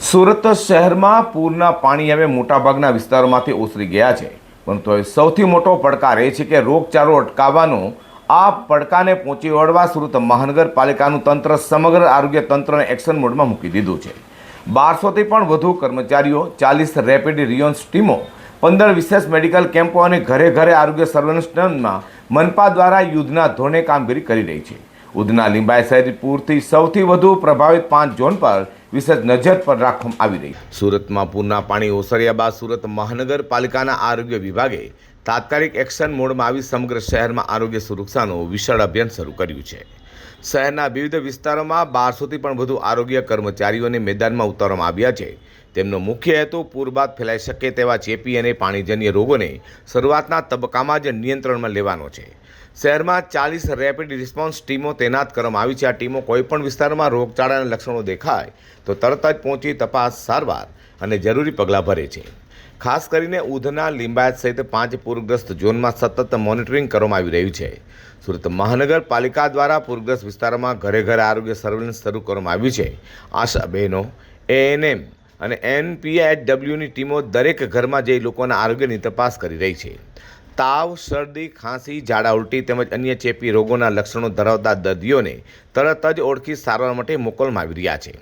સુરત શહેરમાં પૂરના પાણી હવે મોટાભાગના વિસ્તારોમાંથી ઓસરી ગયા છે, પરંતુ હવે સૌથી મોટો પડકાર એ છે કે રોગચાળો અટકાવવાનો આ પડકારને પહોંચી વળવા સુરત મહાનગરપાલિકાનું તંત્ર સમગ્ર આરોગ્ય તંત્રને એક્શન મોડમાં મૂકી દીધું છે। 1200થી પણ વધુ કર્મચારીઓ, 40 રેપિડ રિસ્પોન્સ ટીમો, 15 વિશેષ મેડિકલ કેમ્પો અને ઘરે ઘરે આરોગ્ય સર્વેલન્સ ટીમમાં મનપા દ્વારા યુદ્ધના ધોરણે કામગીરી કરી રહી છે। ઉધના, લિંબાયત સહિત પૂરથી સૌથી વધુ પ્રભાવિત 5 ઝોન પર વિશેષ નજર પર રાખવામાં આવી રહી છે। સુરતમાં પૂરના પાણી ઓસર્યા બાદ સુરત મહાનગરપાલિકાના આરોગ્ય વિભાગે તાત્કાલિક એક્શન મોડમાં આવી સમગ્ર શહેરમાં આરોગ્ય સુરક્ષાનું વિશાળ અભિયાન શરૂ કર્યું છે। શહેરના વિવિધ વિસ્તારોમાં 1200થી પણ વધુ આરોગ્ય કર્મચારીઓને મેદાનમાં ઉતારવામાં આવ્યા છે। તેમનો મુખ્ય હેતુ પૂર બાદ ફેલાઈ શકે તેવા ચેપી અને પાણીજન્ય રોગોને શરૂઆતના તબક્કામાં જ નિયંત્રણમાં લેવાનો છે। શહેરમાં 40 રેપિડ રિસ્પોન્સ ટીમો તૈનાત કરવામાં આવી છે। આ ટીમો કોઈપણ વિસ્તારમાં રોગચાળાના લક્ષણો દેખાય તો તરત જ પહોંચી તપાસ, સારવાર અને જરૂરી પગલાં ભરે છે। ખાસ કરીને ઉધના, લિંબાયત સહિત 5 પૂરગ્રસ્ત ઝોનમાં સતત મોનિટરિંગ કરવામાં આવી રહ્યું છે। સુરત મહાનગરપાલિકા દ્વારા પૂરગ્રસ્ત વિસ્તારોમાં ઘરે ઘરે આરોગ્ય સર્વેલન્સ શરૂ કરવામાં આવ્યું છે। આશા બહેનો, એએનએમ અને એનપીએચડબલ્યુની ટીમો દરેક ઘરમાં જઈ લોકોના આરોગ્યની તપાસ કરી રહી છે। તાવ, શરદી, ખાંસી, ઝાડા ઉલટી તેમજ અન્ય ચેપી રોગોના લક્ષણો ધરાવતા દર્દીઓને તરત જ ઓળખી સારવાર માટે મોકલવામાં આવી રહ્યા છે।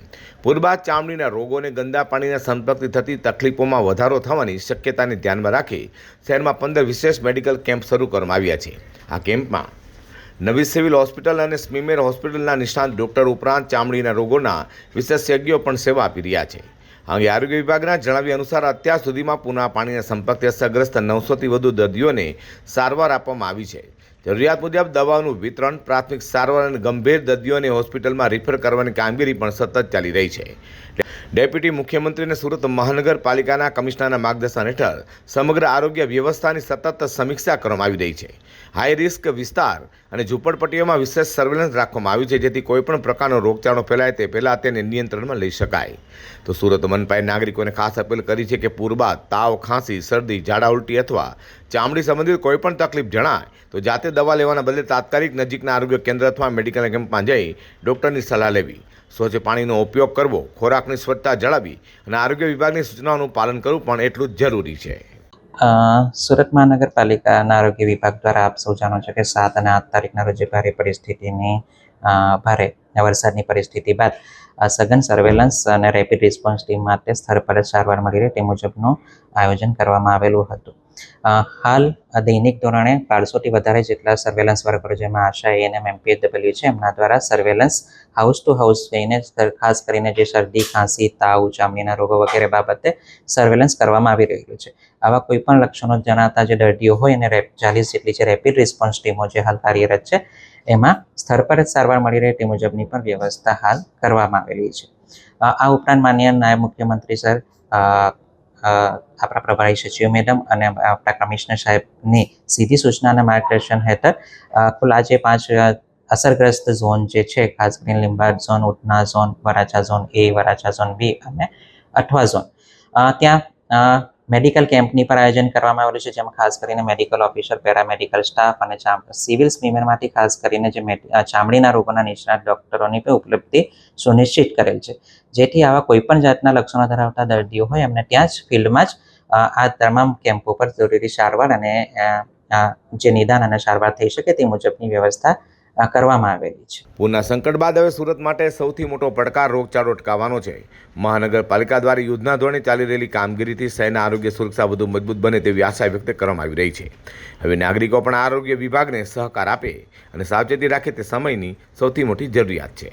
પૂર બાદ ચામડીના રોગો અને ગંદા પાણીના સંપર્કથી થતી તકલીફોમાં વધારો થવાની શક્યતાને ધ્યાનમાં રાખી શહેરમાં 15 વિશેષ મેડિકલ કેમ્પ શરૂ કરવામાં આવ્યા છે। આ કેમ્પમાં નવી સિવિલ હોસ્પિટલ અને સ્મીમેર હોસ્પિટલના નિષ્ણાત ડૉક્ટર ઉપરાંત ચામડીના રોગોના વિશેષજ્ઞો પણ સેવા આપી રહ્યા છે। અંગે આરોગ્ય વિભાગના જણાવ્યા અનુસાર અત્યાર સુધીમાં પૂરના પાણીના સંપર્કથી અસરગ્રસ્ત 900થી વધુ દર્દીઓને સારવાર આપવામાં આવી છે। જરૂરિયાત મુજબ દવાઓનું વિતરણ, પ્રાથમિક સારવાર અને ગંભીર દર્દીઓને હોસ્પિટલમાં રિફર કરવાની કામગીરી પણ સતત ચાલી રહી છે। ડેપ્યુટી મુખ્યમંત્રી અને સુરત મહાનગરપાલિકાના કમિશનરના માર્ગદર્શન હેઠળ સમગ્ર આરોગ્ય વ્યવસ્થાની સતત સમીક્ષા કરવામાં આવી રહી છે। હાઈ રિસ્ક વિસ્તાર અને ઝૂંપડપટ્ટીઓમાં વિશેષ સર્વેલન્સ રાખવામાં આવ્યું છે, જેથી કોઈપણ પ્રકારનો રોગચાળો ફેલાય તે પહેલાં તેને નિયંત્રણમાં લઈ શકાય। તો સુરત મનપાએ નાગરિકોને ખાસ અપીલ કરી છે કે પૂર બાદ તાવ, ખાંસી, શરદી, ઝાડા ઉલટી અથવા ચામડી સંબંધિત કોઈપણ તકલીફ જણાય તો જાતે દવા લેવાના બદલે તાત્કાલિક નજીકના આરોગ્ય કેન્દ્ર અથવા મેડિકલ કેમ્પમાં જઈ ડૉક્ટરની સલાહ લેવી, સ્વચ્છ પાણીનો ઉપયોગ કરવો, ખોરાકની સ્વચ્છતા જાળવવી અને આરોગ્ય વિભાગની સૂચનાઓનું પાલન કરવું પણ એટલું જ જરૂરી છે। સુરત મહાનગરપાલિકાના આરોગ્ય વિભાગ દ્વારા આપ સૌ જાણો છો કે 7 અને 8 તારીખના રોજ ભારે વરસાદની પરિસ્થિતિ બાદ સઘન સર્વેલન્સ અને રેપિડ રિસ્પોન્સ ટીમ માટે સ્થળ પર જ સારવાર મળી રહે તે મુજબનું આયોજન કરવામાં આવેલું હતું। હાલ દૈનિક ધોરણે 1200થી વધારે જેટલા સર્વેલન્સ વર્કરો, જેમાં આશા, એએનએમ, એમપીએચડબલ્યુ છે, એમના દ્વારા સર્વેલન્સ હાઉસ ટુ હાઉસ જઈને ખાસ કરીને જે શરદી, ખાંસી, તાવ, ચામડીના રોગો વગેરે બાબતે સર્વેલન્સ કરવામાં આવી રહ્યું છે। આવા કોઈ પણ લક્ષણો જણાતા જે દર્દીઓ હોય એને 40 જેટલી જે રેપિડ રિસ્પોન્સ ટીમો જે હાલ કાર્યરત છે એમાં સ્થળ પર જ સારવાર મળી રહે તે મુજબની પણ વ્યવસ્થા હાલ કરવામાં આવેલી છે। આ ઉપરાંત માનનીય નાયબ મુખ્યમંત્રી સર, આપણા પ્રભારી સચિવ મેડમ અને આપણા કમિશનર સાહેબની સીધી સૂચના અને માર્ગદર્શન હેઠળ કુલ આ જે 5 અસરગ્રસ્ત ઝોન જે છે, ખાસ કરીને Limbayat zone, Udhna zone, Varachha zone A, Varachha zone B અને અઠવા ઝોન, ત્યાં મેડિકલ કેમ્પની પર આયોજન કરવામાં આવેલું છે, જેમાં ખાસ કરીને મેડિકલ ઓફિસર, પેરામેડિકલ સ્ટાફ અને સિવિલ સ્મીમેરમાંથી ખાસ કરીને જે ચામડીના રોગોના નિષ્ણાત ડૉક્ટરોની પણ ઉપલબ્ધિ સુનિશ્ચિત કરેલ છે, જેથી આવા કોઈપણ જાતના લક્ષણો ધરાવતા દર્દીઓ હોય એમને ત્યાં જ ફિલ્ડમાં જ આ તમામ કેમ્પો પર જરૂરી સારવાર અને જે નિદાન અને સારવાર થઈ શકે તે મુજબની વ્યવસ્થા કરવામાં આવેલી છે। પૂરના સંકટ બાદ હવે સુરત માટે સૌથી મોટો પડકાર રોગચાળો અટકાવવાનો છે। મહાનગરપાલિકા દ્વારા યુદ્ધના ધોરણે ચાલી રહેલી કામગીરીથી શહેરના આરોગ્ય સુરક્ષા વધુ મજબૂત બને તેવી આશા વ્યક્ત કરવામાં આવી રહી છે। હવે નાગરિકો પણ આરોગ્ય વિભાગને સહકાર આપે અને સાવચેતી રાખે તે સમયની સૌથી મોટી જરૂરિયાત છે।